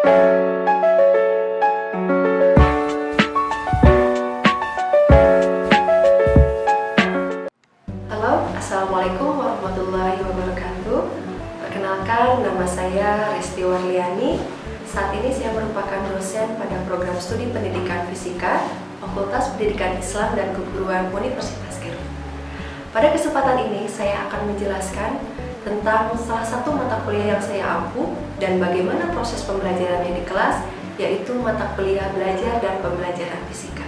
Halo, Assalamualaikum warahmatullahi wabarakatuh. Perkenalkan, nama saya Resti Warliani. Saat ini saya merupakan dosen pada program studi pendidikan fisika, Fakultas Pendidikan Islam dan Keguruan Universitas Garut. Pada kesempatan ini, saya akan menjelaskan tentang salah satu mata kuliah yang saya ampu dan bagaimana proses pembelajarannya di kelas, yaitu mata kuliah belajar dan pembelajaran fisika.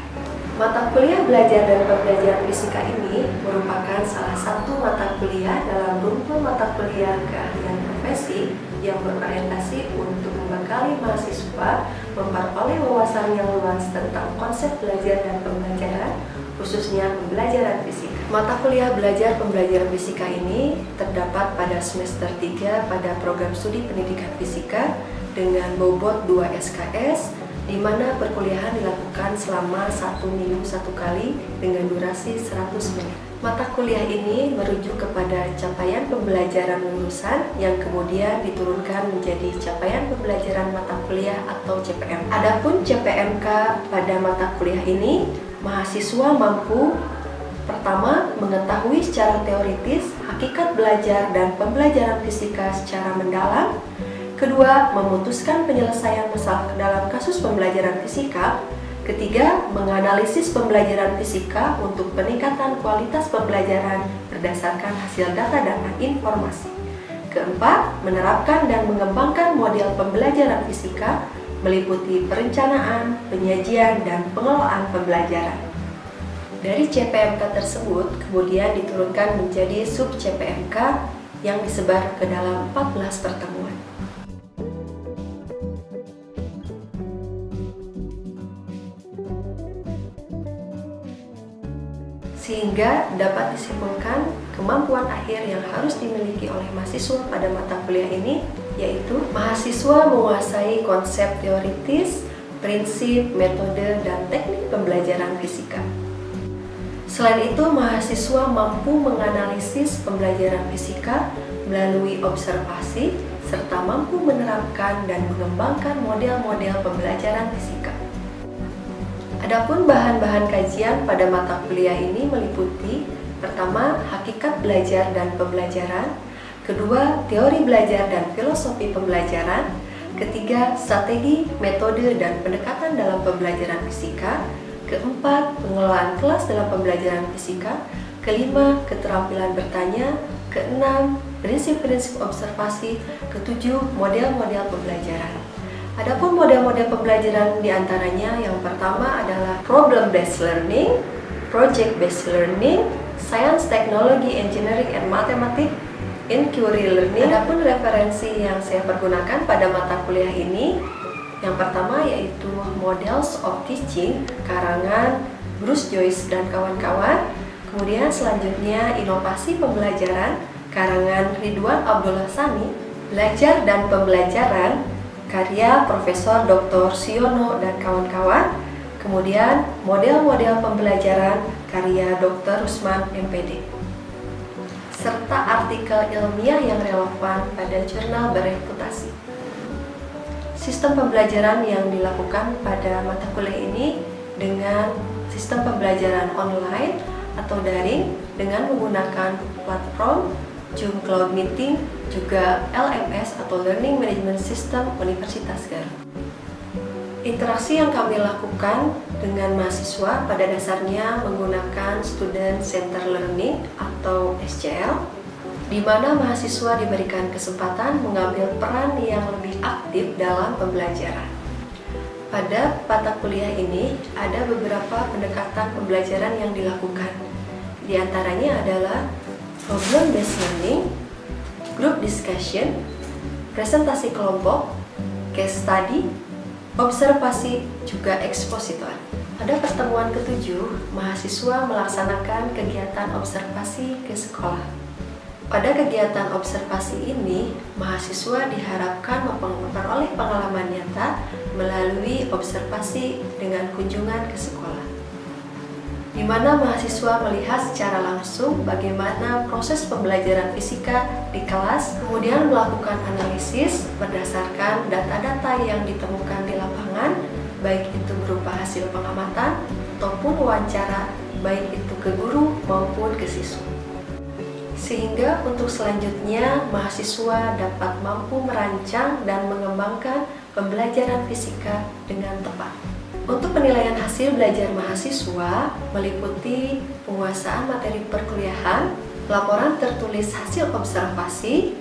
Mata kuliah belajar dan pembelajaran fisika ini merupakan salah satu mata kuliah dalam rumpun mata kuliah keahlian profesi yang berorientasi untuk membekali mahasiswa memperoleh wawasan yang luas tentang konsep belajar dan pembelajaran, khususnya pembelajaran fisika. Mata kuliah belajar pembelajaran fisika ini terdapat pada semester 3 pada program studi pendidikan fisika dengan bobot 2 SKS, di mana perkuliahan dilakukan selama 1 minggu 1 kali dengan durasi 100 menit. Mata kuliah ini merujuk kepada capaian pembelajaran lulusan yang kemudian diturunkan menjadi capaian pembelajaran mata kuliah atau CPMK. Adapun CPMK pada mata kuliah ini, mahasiswa mampu pertama, mengetahui secara teoritis hakikat belajar dan pembelajaran fisika secara mendalam. Kedua, memutuskan penyelesaian masalah dalam kasus pembelajaran fisika. Ketiga, menganalisis pembelajaran fisika untuk peningkatan kualitas pembelajaran berdasarkan hasil data dan informasi. Keempat, menerapkan dan mengembangkan model pembelajaran fisika meliputi perencanaan, penyajian, dan pengelolaan pembelajaran. Dari CPMK tersebut kemudian diturunkan menjadi sub CPMK yang disebar ke dalam 14 pertemuan. Sehingga dapat disimpulkan kemampuan akhir yang harus dimiliki oleh mahasiswa pada mata kuliah ini, yaitu mahasiswa menguasai konsep teoritis, prinsip, metode, dan teknik pembelajaran fisika. Selain itu, mahasiswa mampu menganalisis pembelajaran fisika melalui observasi, serta mampu menerapkan dan mengembangkan model-model pembelajaran fisika. Adapun bahan-bahan kajian pada mata kuliah ini meliputi: pertama, hakikat belajar dan pembelajaran; kedua, teori belajar dan filosofi pembelajaran; ketiga, strategi, metode, dan pendekatan dalam pembelajaran fisika; keempat, pengelolaan kelas dalam pembelajaran fisika; kelima, keterampilan bertanya; keenam, prinsip-prinsip observasi; ketujuh, model-model pembelajaran. Adapun model-model pembelajaran diantaranya yang pertama adalah problem-based learning, project-based learning, science, technology, engineering, and mathematics, inquiry learning. Adapun referensi yang saya pergunakan pada mata kuliah ini, yang pertama yaitu Models of Teaching, karangan Bruce Joyce dan kawan-kawan. Kemudian selanjutnya Inovasi Pembelajaran, karangan Ridwan Abdullah Sani, Belajar dan Pembelajaran, karya Profesor Dr. Siono dan kawan-kawan. Kemudian model-model pembelajaran, karya Dr. Rusman MPD, serta artikel ilmiah yang relevan pada jurnal bereputasi. Sistem pembelajaran yang dilakukan pada mata kuliah ini dengan sistem pembelajaran online atau daring dengan menggunakan platform Zoom Cloud Meeting, juga LMS atau Learning Management System Universitas Garut. Interaksi yang kami lakukan dengan mahasiswa pada dasarnya menggunakan Student Center Learning atau SCL, di mana mahasiswa diberikan kesempatan mengambil peran yang lebih aktif dalam pembelajaran. Pada mata kuliah ini ada beberapa pendekatan pembelajaran yang dilakukan. Di antaranya adalah problem-based learning, group discussion, presentasi kelompok, case study, observasi, juga ekspositor. Pada pertemuan ke-7, mahasiswa melaksanakan kegiatan observasi ke sekolah. Pada kegiatan observasi ini, mahasiswa diharapkan memperoleh pengalaman nyata melalui observasi dengan kunjungan ke sekolah. di mana mahasiswa melihat secara langsung bagaimana proses pembelajaran fisika di kelas, kemudian melakukan analisis berdasarkan data-data yang ditemukan di lapangan, baik itu berupa hasil pengamatan ataupun wawancara, baik itu ke guru maupun ke siswa. Sehingga untuk selanjutnya mahasiswa dapat mampu merancang dan mengembangkan pembelajaran fisika dengan tepat. Untuk penilaian hasil belajar mahasiswa meliputi penguasaan materi perkuliahan, laporan tertulis hasil observasi,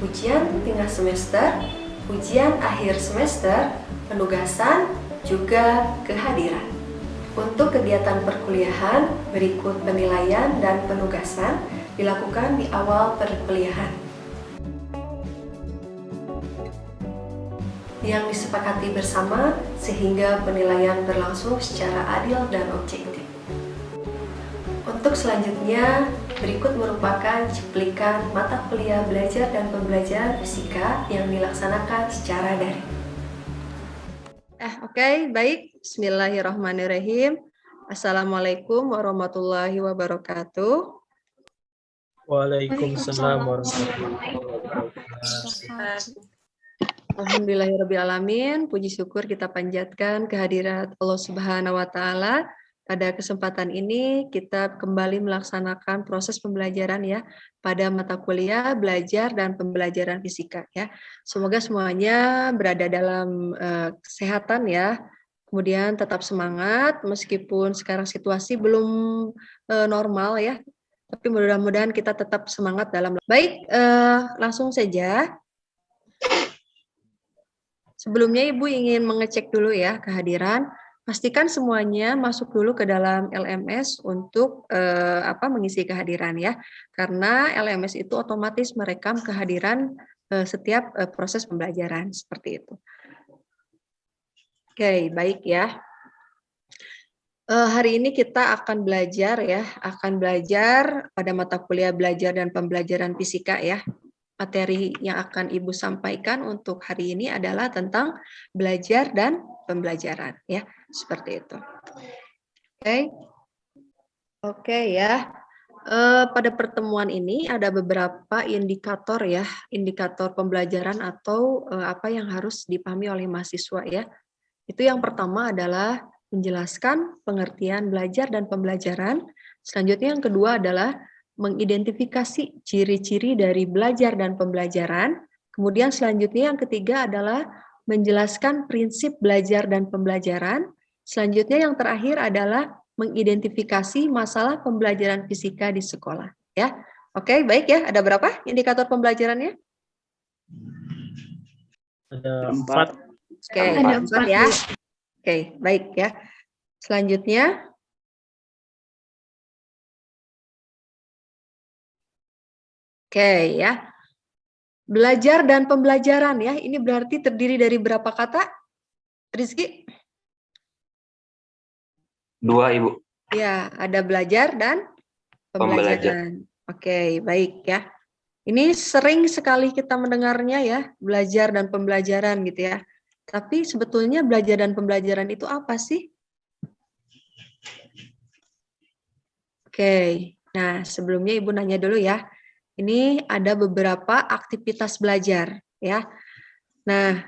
ujian tengah semester, ujian akhir semester, penugasan, juga kehadiran. Untuk kegiatan perkuliahan, berikut penilaian dan penugasan dilakukan di awal perkuliahan. Yang disepakati bersama sehingga penilaian berlangsung secara adil dan objektif. Untuk selanjutnya, berikut merupakan cuplikan mata kuliah belajar dan pembelajaran fisika yang dilaksanakan secara daring. Oke, baik. Bismillahirrahmanirrahim. Assalamualaikum warahmatullahi wabarakatuh. Waalaikumsalam warahmatullahi wabarakatuh. Alhamdulillahirrabbilalamin, puji syukur kita panjatkan kehadirat Allah Subhanahu wa Ta'ala. Pada kesempatan ini kita kembali melaksanakan proses pembelajaran ya pada mata kuliah belajar dan pembelajaran fisika ya. Semoga semuanya berada dalam kesehatan ya. Kemudian tetap semangat meskipun sekarang situasi belum normal ya. Tapi mudah-mudahan kita tetap semangat dalam. Baik, langsung saja. Sebelumnya Ibu ingin mengecek dulu ya kehadiran. Pastikan semuanya masuk dulu ke dalam LMS untuk mengisi kehadiran ya. Karena LMS itu otomatis merekam kehadiran setiap proses pembelajaran seperti itu. Oke, baik ya. Hari ini kita akan belajar pada mata kuliah belajar dan pembelajaran fisika ya. Materi yang akan Ibu sampaikan untuk hari ini adalah tentang belajar dan pembelajaran ya, seperti itu. Oke ya. Pada pertemuan ini ada beberapa indikator ya, indikator pembelajaran atau apa yang harus dipahami oleh mahasiswa ya. Itu yang pertama adalah menjelaskan pengertian belajar dan pembelajaran. Selanjutnya yang kedua adalah mengidentifikasi ciri-ciri dari belajar dan pembelajaran. Kemudian selanjutnya yang ketiga adalah menjelaskan prinsip belajar dan pembelajaran. Selanjutnya yang terakhir adalah mengidentifikasi masalah pembelajaran fisika di sekolah. Ya, oke, baik ya. Ada berapa indikator pembelajarannya? Ada 4. Oke, ada 4 ya. Oke, baik ya. Selanjutnya. Oke ya, belajar dan pembelajaran ya, ini berarti terdiri dari berapa kata, Rizky? 2, Ibu. Ya, ada belajar dan pembelajaran. Oke, baik ya. Ini sering sekali kita mendengarnya ya, belajar dan pembelajaran gitu ya. Tapi sebetulnya belajar dan pembelajaran itu apa sih? Oke, nah sebelumnya Ibu nanya dulu ya. Ini ada beberapa aktivitas belajar, ya. Nah,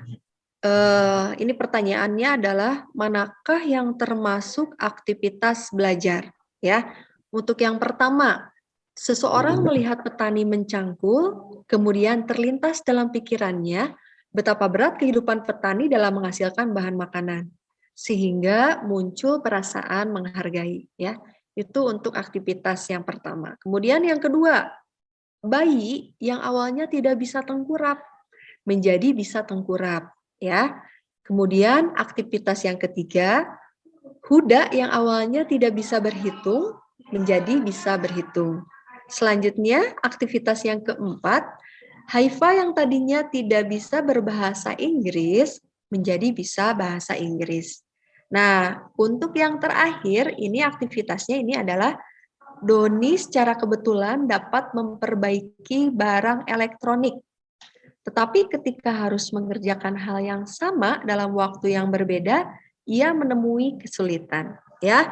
ini pertanyaannya adalah manakah yang termasuk aktivitas belajar, ya? Untuk yang pertama, seseorang melihat petani mencangkul, kemudian terlintas dalam pikirannya betapa berat kehidupan petani dalam menghasilkan bahan makanan, sehingga muncul perasaan menghargai, ya. Itu untuk aktivitas yang pertama. Kemudian yang kedua, bayi yang awalnya tidak bisa tengkurap menjadi bisa tengkurap ya. Kemudian aktivitas yang ketiga, kuda yang awalnya tidak bisa berhitung menjadi bisa berhitung. Selanjutnya aktivitas yang keempat, Haifa yang tadinya tidak bisa berbahasa Inggris menjadi bisa bahasa Inggris. Nah, untuk yang terakhir ini aktivitasnya ini adalah Doni secara kebetulan dapat memperbaiki barang elektronik. Tetapi ketika harus mengerjakan hal yang sama dalam waktu yang berbeda, ia menemui kesulitan. Ya,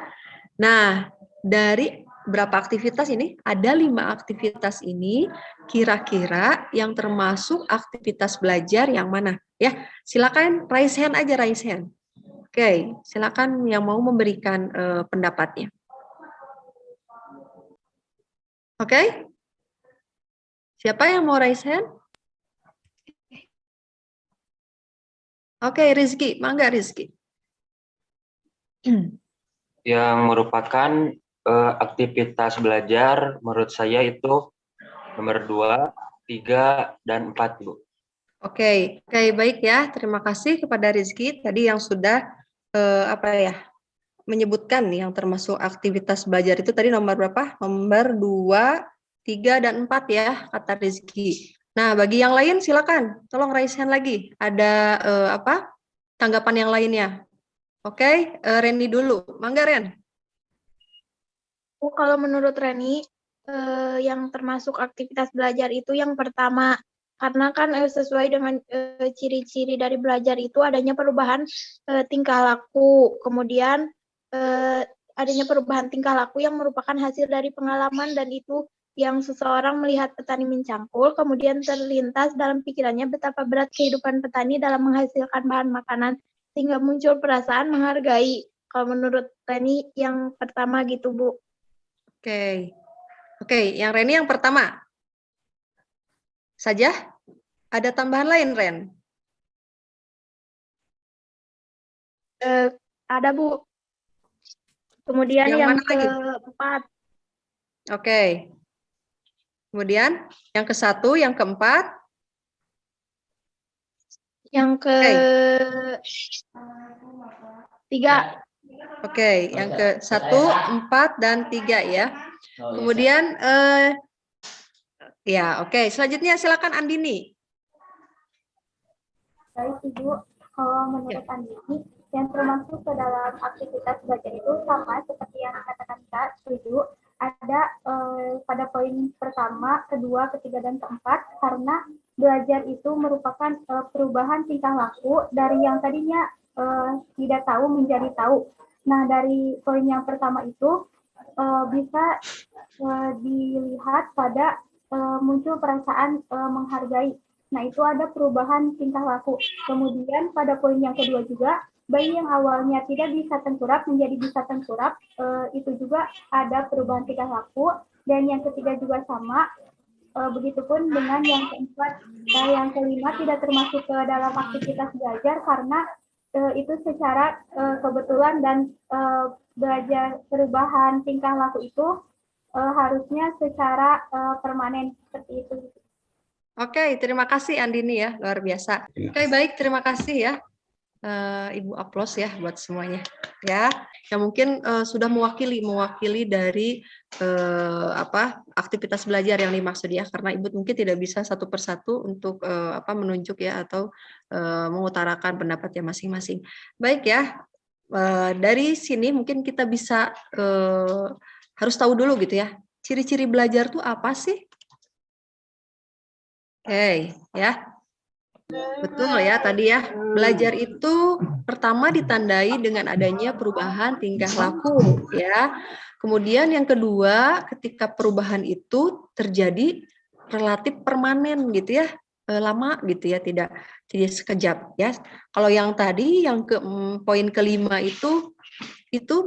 nah dari berapa aktivitas ini? Ada 5 aktivitas ini, kira-kira yang termasuk aktivitas belajar yang mana? Ya, silakan raise hand aja, raise hand. Oke, silakan yang mau memberikan pendapatnya. Oke? Siapa yang mau raise hand? Oke, Rizky, mangga Rizky. Yang merupakan aktivitas belajar menurut saya itu nomor 2, 3, dan 4, Bu. Oke, baik ya. Terima kasih kepada Rizky tadi yang sudah menyebutkan yang termasuk aktivitas belajar itu tadi nomor berapa? Nomor 2, 3, dan 4 ya, kata Rizky. Nah, bagi yang lain silakan, tolong raise hand lagi. Ada tanggapan yang lainnya? Oke, Reni dulu. Mangga, Ren. Kalau menurut Reni, yang termasuk aktivitas belajar itu yang pertama, karena kan sesuai dengan ciri-ciri dari belajar itu adanya perubahan tingkah laku, kemudian adanya perubahan tingkah laku yang merupakan hasil dari pengalaman dan itu yang seseorang melihat petani mencangkul, kemudian terlintas dalam pikirannya betapa berat kehidupan petani dalam menghasilkan bahan makanan, sehingga muncul perasaan menghargai. Kalau menurut Reni yang pertama gitu, Bu. Oke, yang Reni yang pertama saja. Ada tambahan lain, Ren? Ada, Bu. Kemudian yang keempat. Oke. Kemudian yang ke-1, yang ke-4. Yang ke-3. Oke, yang ke-1, 4, dan 3 ya. Kemudian ya, oke. Selanjutnya silakan Andini. Baik, Ibu. Kalau menurut Andini, yang termasuk ke dalam aktivitas belajar itu sama seperti yang dikatakan Kak, setuju. Ada pada poin pertama, kedua, ketiga, dan keempat, karena belajar itu merupakan perubahan tingkah laku dari yang tadinya tidak tahu menjadi tahu. Nah, dari poin yang pertama itu bisa dilihat pada muncul perasaan menghargai. Nah, itu ada perubahan tingkah laku. Kemudian pada poin yang kedua juga, bayi yang awalnya tidak bisa tengkurap menjadi bisa tengkurap, itu juga ada perubahan tingkah laku. Dan yang ketiga juga sama, begitupun dengan yang keempat. Yang kelima tidak termasuk ke dalam aktivitas belajar karena itu secara kebetulan dan belajar perubahan tingkah laku itu harusnya secara permanen seperti itu. Oke, terima kasih Andini ya, luar biasa. Oke, baik, terima kasih ya. Ibu aplaus ya buat semuanya ya, yang mungkin sudah mewakili dari aktivitas belajar yang dimaksud ya, karena Ibu mungkin tidak bisa satu persatu untuk menunjuk ya atau mengutarakan pendapatnya masing-masing. Baik ya, dari sini mungkin kita bisa harus tahu dulu gitu ya, ciri-ciri belajar tuh apa sih? Oke, ya. Betul ya tadi ya, belajar itu pertama ditandai dengan adanya perubahan tingkah laku ya. Kemudian yang kedua, ketika perubahan itu terjadi relatif permanen gitu ya, lama gitu ya, tidak sekejap ya. Kalau yang tadi yang poin kelima itu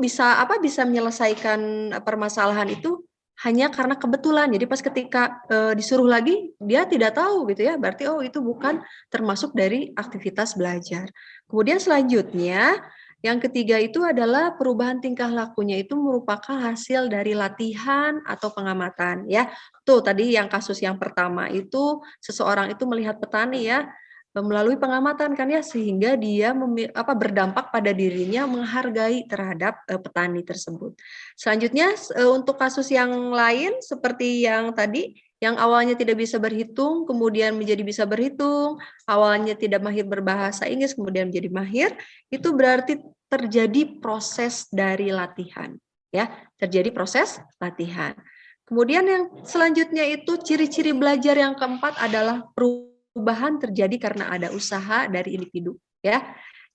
bisa menyelesaikan permasalahan itu hanya karena kebetulan. Jadi pas ketika disuruh lagi dia tidak tahu gitu ya, berarti itu bukan termasuk dari aktivitas belajar. Kemudian selanjutnya yang ketiga itu adalah perubahan tingkah lakunya itu merupakan hasil dari latihan atau pengamatan ya. Tuh tadi yang kasus yang pertama itu seseorang itu melihat petani ya, melalui pengamatan kan ya, sehingga dia berdampak pada dirinya menghargai terhadap petani tersebut. Selanjutnya untuk kasus yang lain seperti yang tadi, yang awalnya tidak bisa berhitung kemudian menjadi bisa berhitung, awalnya tidak mahir berbahasa Inggris kemudian menjadi mahir, itu berarti terjadi proses dari latihan ya, terjadi proses latihan. Kemudian yang selanjutnya itu ciri-ciri belajar yang keempat adalah perubahan terjadi karena ada usaha dari individu ya.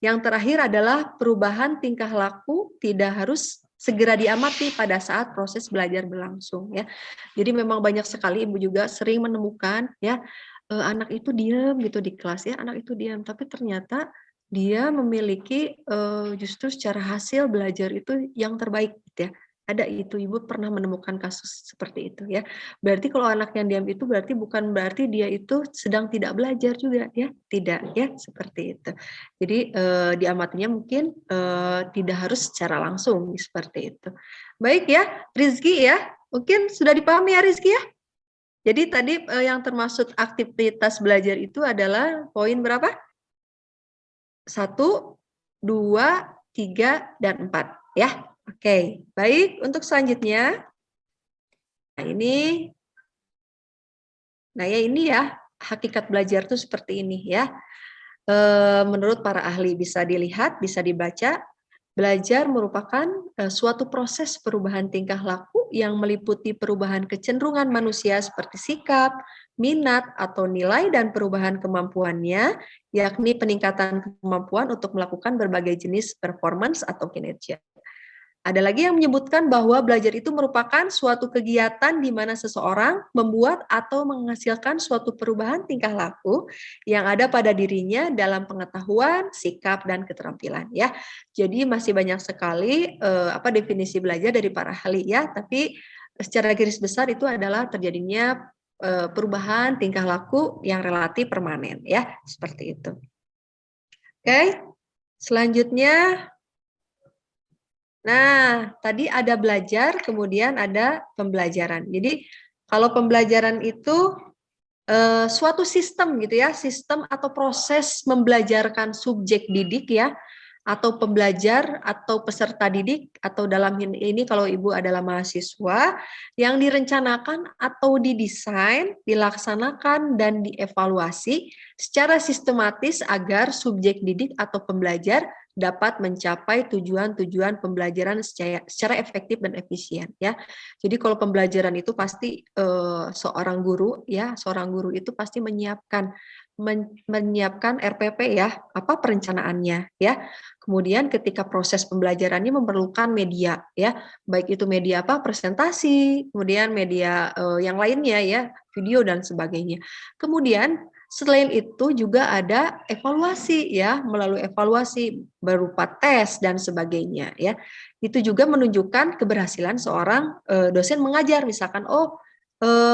Yang terakhir adalah perubahan tingkah laku tidak harus segera diamati pada saat proses belajar berlangsung ya. Jadi memang banyak sekali ibu juga sering menemukan ya anak itu diam gitu di kelas ya, anak itu diam, tapi ternyata dia memiliki justru secara hasil belajar itu yang terbaik gitu ya. Ada itu, ibu pernah menemukan kasus seperti itu ya. Berarti kalau anak yang diam itu berarti bukan berarti dia itu sedang tidak belajar juga ya, tidak ya, seperti itu. Jadi diamatinya mungkin tidak harus secara langsung seperti itu. Baik ya, Rizky ya, mungkin sudah dipahami ya Rizky ya. Jadi tadi yang termasuk aktivitas belajar itu adalah poin berapa? 1, 2, 3, dan 4 ya. Oke, baik. Untuk selanjutnya, nah ini ya hakikat belajar itu seperti ini ya. Menurut para ahli bisa dilihat, bisa dibaca. Belajar merupakan suatu proses perubahan tingkah laku yang meliputi perubahan kecenderungan manusia seperti sikap, minat, atau nilai dan perubahan kemampuannya, yakni peningkatan kemampuan untuk melakukan berbagai jenis performance atau kinerja. Ada lagi yang menyebutkan bahwa belajar itu merupakan suatu kegiatan di mana seseorang membuat atau menghasilkan suatu perubahan tingkah laku yang ada pada dirinya dalam pengetahuan, sikap, dan keterampilan ya. Jadi masih banyak sekali definisi belajar dari para ahli ya, tapi secara garis besar itu adalah terjadinya perubahan tingkah laku yang relatif permanen ya, seperti itu. Oke, selanjutnya. Nah, tadi ada belajar, kemudian ada pembelajaran. Jadi, kalau pembelajaran itu suatu sistem gitu ya, sistem atau proses membelajarkan subjek didik ya, atau pembelajar atau peserta didik, atau dalam ini kalau ibu adalah mahasiswa, yang direncanakan atau didesain, dilaksanakan, dan dievaluasi secara sistematis agar subjek didik atau pembelajar dapat mencapai tujuan-tujuan pembelajaran secara efektif dan efisien ya. Jadi kalau pembelajaran itu pasti seorang guru itu pasti menyiapkan RPP ya, perencanaannya ya. Kemudian ketika proses pembelajarannya memerlukan media ya, baik itu media presentasi, kemudian media yang lainnya ya, video dan sebagainya. Kemudian selain itu juga ada evaluasi ya, melalui evaluasi berupa tes dan sebagainya ya. Itu juga menunjukkan keberhasilan seorang dosen mengajar, misalkan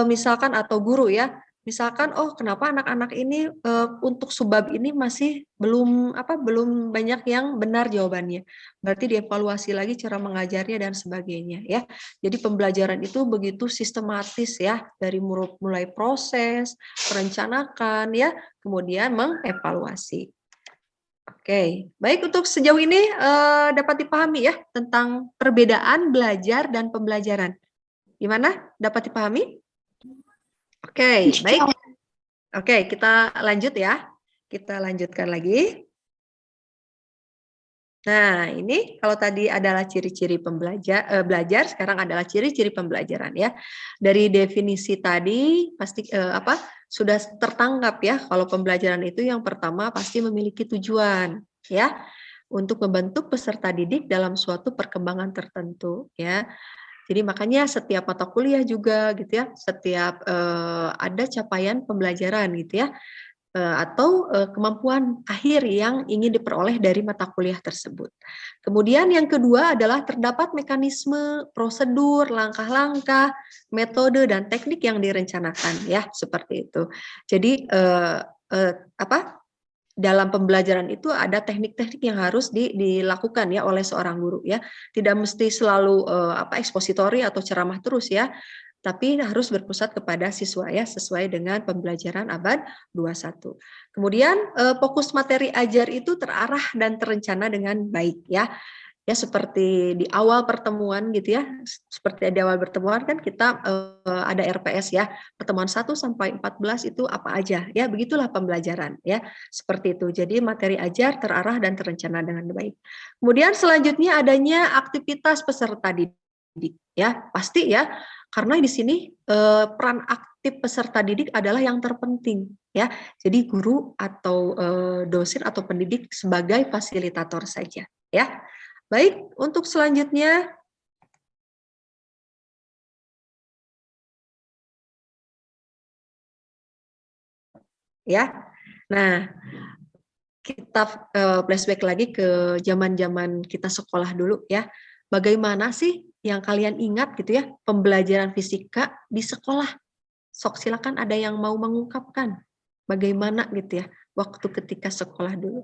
misalkan atau guru ya. Misalkan kenapa anak-anak ini untuk subbab ini masih belum banyak yang benar jawabannya. Berarti dievaluasi lagi cara mengajarnya dan sebagainya ya. Jadi pembelajaran itu begitu sistematis ya, dari mulai proses, merencanakan ya, kemudian mengevaluasi. Oke, baik, untuk sejauh ini dapat dipahami ya tentang perbedaan belajar dan pembelajaran. Gimana? Dapat dipahami? Oke, baik. Oke, kita lanjut ya. Kita lanjutkan lagi. Nah, ini kalau tadi adalah ciri-ciri belajar, sekarang adalah ciri-ciri pembelajaran ya. Dari definisi tadi pasti sudah tertangkap ya, kalau pembelajaran itu yang pertama pasti memiliki tujuan ya, untuk membentuk peserta didik dalam suatu perkembangan tertentu ya. Jadi makanya setiap mata kuliah juga gitu ya, setiap ada capaian pembelajaran gitu ya, atau kemampuan akhir yang ingin diperoleh dari mata kuliah tersebut. Kemudian yang kedua adalah terdapat mekanisme, prosedur, langkah-langkah, metode dan teknik yang direncanakan ya, seperti itu. Jadi dalam pembelajaran itu ada teknik-teknik yang harus dilakukan ya oleh seorang guru ya. Tidak mesti selalu ekspositori atau ceramah terus ya, tapi harus berpusat kepada siswa ya, sesuai dengan pembelajaran abad 21. Kemudian fokus materi ajar itu terarah dan terencana dengan baik ya. Ya seperti di awal pertemuan gitu ya, seperti di awal pertemuan kan kita ada RPS ya, pertemuan 1 sampai 14 itu apa aja ya, begitulah pembelajaran ya, seperti itu. Jadi materi ajar terarah dan terencana dengan baik. Kemudian selanjutnya adanya aktivitas peserta didik ya, pasti ya, karena di sini peran aktif peserta didik adalah yang terpenting ya. Jadi guru atau dosen atau pendidik sebagai fasilitator saja ya. Baik, untuk selanjutnya ya. Nah, kita flashback lagi ke zaman-zaman kita sekolah dulu ya. Bagaimana sih yang kalian ingat gitu ya pembelajaran fisika di sekolah? Sok silakan ada yang mau mengungkapkan bagaimana gitu ya waktu ketika sekolah dulu.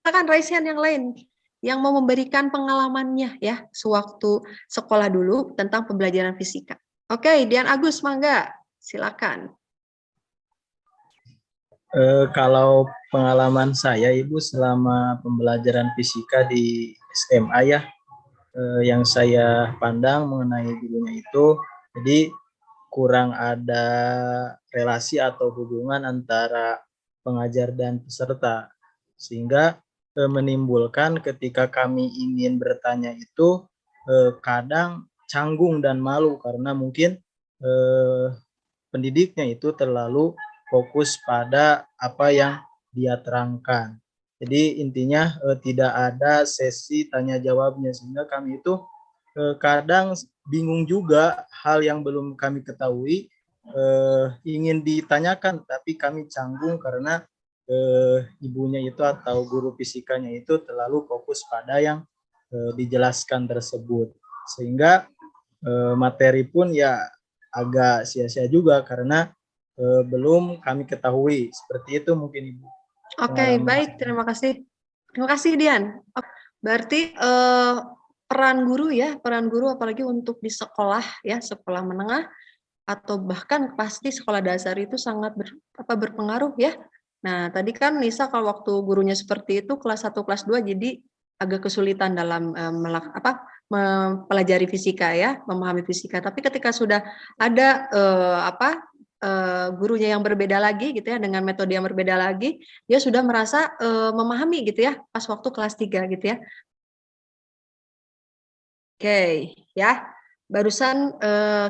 Silakan raise hand yang lain yang mau memberikan pengalamannya ya sewaktu sekolah dulu tentang pembelajaran fisika. Oke, Dian Agus, mangga, silakan. Kalau pengalaman saya, Ibu, selama pembelajaran fisika di SMA ya, yang saya pandang mengenai gurunya itu, jadi kurang ada relasi atau hubungan antara pengajar dan peserta, sehingga menimbulkan ketika kami ingin bertanya itu kadang canggung dan malu karena mungkin pendidiknya itu terlalu fokus pada apa yang dia terangkan. Jadi intinya tidak ada sesi tanya jawabnya, sehingga kami itu kadang bingung juga hal yang belum kami ketahui ingin ditanyakan, tapi kami canggung karena ibunya itu atau guru fisikanya itu terlalu fokus pada yang dijelaskan tersebut, sehingga materi pun ya agak sia-sia juga karena belum kami ketahui. Seperti itu mungkin, Ibu. Oke, baik, terima kasih. Terima kasih, Dian. Berarti peran guru ya, peran guru apalagi untuk di sekolah ya, sekolah menengah atau bahkan pasti sekolah dasar itu sangat berpengaruh ya. Nah, tadi kan Nisa kalau waktu gurunya seperti itu kelas 1, kelas 2 jadi agak kesulitan dalam mempelajari fisika ya, memahami fisika. Tapi ketika sudah ada gurunya yang berbeda lagi gitu ya, dengan metode yang berbeda lagi, dia sudah merasa memahami gitu ya pas waktu kelas 3 gitu ya. Oke, ya. Barusan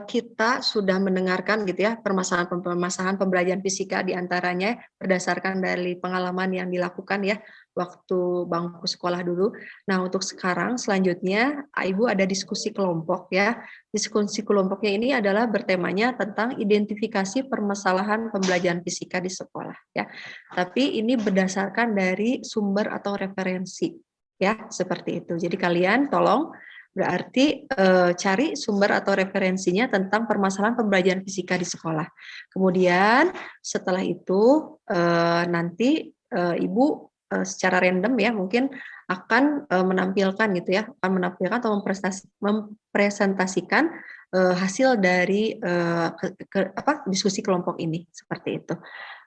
kita sudah mendengarkan gitu ya permasalahan pembelajaran fisika diantaranya berdasarkan dari pengalaman yang dilakukan ya waktu bangku sekolah dulu. Nah, untuk sekarang selanjutnya Ibu ada diskusi kelompok ya. Diskusi kelompoknya ini adalah bertemanya tentang identifikasi permasalahan pembelajaran fisika di sekolah ya. Tapi ini berdasarkan dari sumber atau referensi ya, seperti itu. Jadi kalian tolong berarti cari sumber atau referensinya tentang permasalahan pembelajaran fisika di sekolah. Kemudian setelah itu nanti Ibu secara random ya mungkin akan menampilkan gitu ya, akan menampilkan atau mempresentasikan hasil dari diskusi kelompok ini seperti itu.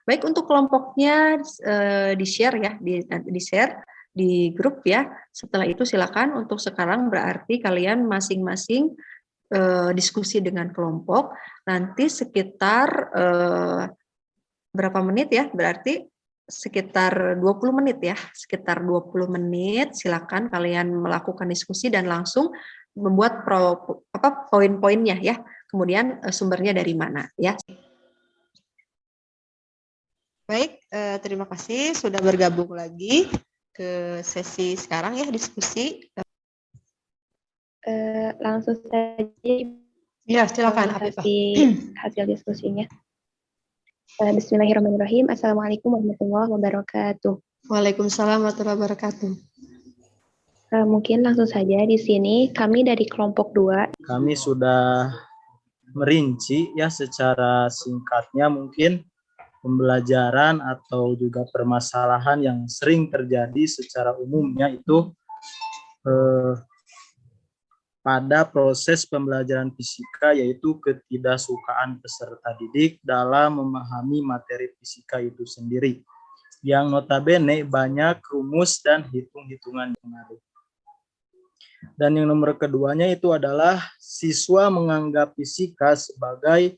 Baik, untuk kelompoknya di-share ya, di-share di grup ya. Setelah itu silakan untuk sekarang berarti kalian masing-masing diskusi dengan kelompok. Nanti sekitar berapa menit ya? Berarti sekitar 20 menit ya. Sekitar 20 menit silakan kalian melakukan diskusi dan langsung membuat poin-poinnya ya. Kemudian sumbernya dari mana ya. Baik, terima kasih sudah bergabung lagi ke sesi sekarang ya, diskusi. Langsung saja. Ya, silakan hasil diskusinya. Bismillahirrahmanirrahim. Assalamualaikum warahmatullahi wabarakatuh. Waalaikumsalam warahmatullahi wabarakatuh. Mungkin langsung saja di sini kami dari kelompok 2. Kami sudah merinci ya secara singkatnya mungkin pembelajaran atau juga permasalahan yang sering terjadi secara umumnya itu pada proses pembelajaran fisika, yaitu ketidaksukaan peserta didik dalam memahami materi fisika itu sendiri, yang notabene banyak rumus dan hitung-hitungan yang ada. Dan yang nomor keduanya itu adalah siswa menganggap fisika sebagai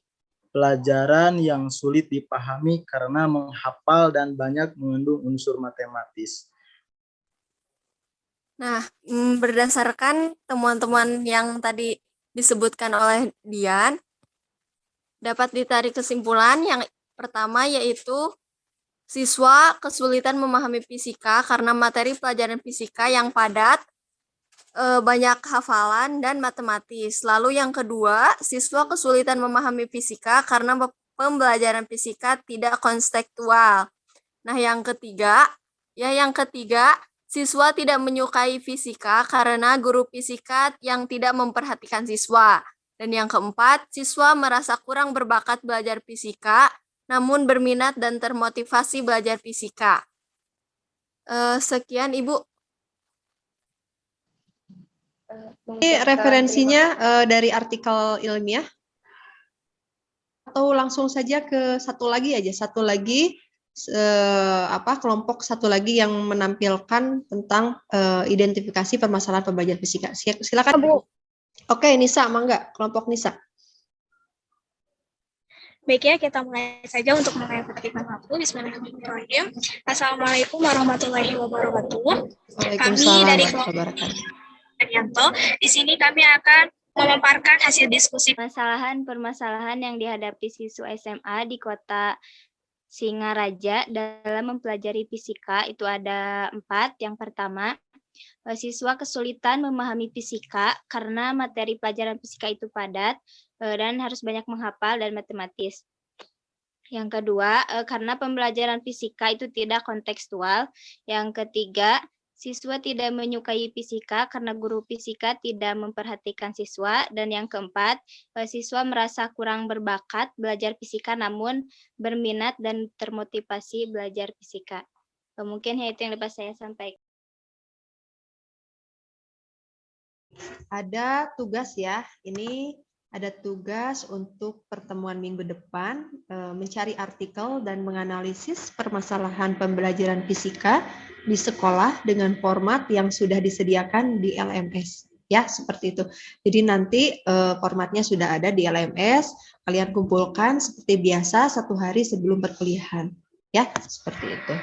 pelajaran yang sulit dipahami karena menghafal dan banyak mengandung unsur matematis. Nah, berdasarkan temuan-temuan yang tadi disebutkan oleh Dian, dapat ditarik kesimpulan yang pertama yaitu siswa kesulitan memahami fisika karena materi pelajaran fisika yang padat, banyak hafalan dan matematis. Lalu yang kedua, siswa kesulitan memahami fisika karena pembelajaran fisika tidak konseptual. Nah, yang ketiga, siswa tidak menyukai fisika karena guru fisika yang tidak memperhatikan siswa. Dan yang keempat, siswa merasa kurang berbakat belajar fisika, namun berminat dan termotivasi belajar fisika. Sekian, Ibu. Ini referensinya dari artikel ilmiah atau langsung saja ke satu lagi aja, kelompok satu lagi yang menampilkan tentang identifikasi permasalahan pembelajaran fisika. Silakan Bu. Oke, Nisa, mangga, kelompok Nisa. Baik ya, kita mulai saja untuk mulai petikan waktu. Bismillahirrahmanirrahim. Assalamualaikum warahmatullahi wabarakatuh. Kami dari kelompok Yanto, di sini kami akan memaparkan hasil diskusi permasalahan yang dihadapi siswa SMA di kota Singaraja dalam mempelajari fisika itu ada 4. Yang pertama, siswa kesulitan memahami fisika karena materi pelajaran fisika itu padat dan harus banyak menghafal dan matematis. Yang kedua, karena pembelajaran fisika itu tidak kontekstual. Yang ketiga, siswa tidak menyukai fisika karena guru fisika tidak memperhatikan siswa. Dan yang keempat, siswa merasa kurang berbakat belajar fisika namun berminat dan termotivasi belajar fisika. Mungkin itu yang dapat saya sampaikan. Ada tugas ya, ini ada tugas untuk pertemuan minggu depan, mencari artikel dan menganalisis permasalahan pembelajaran fisika di sekolah dengan format yang sudah disediakan di LMS. Ya, seperti itu. Jadi nanti formatnya sudah ada di LMS, kalian kumpulkan seperti biasa 1 hari sebelum perkuliahan. Ya, seperti itu.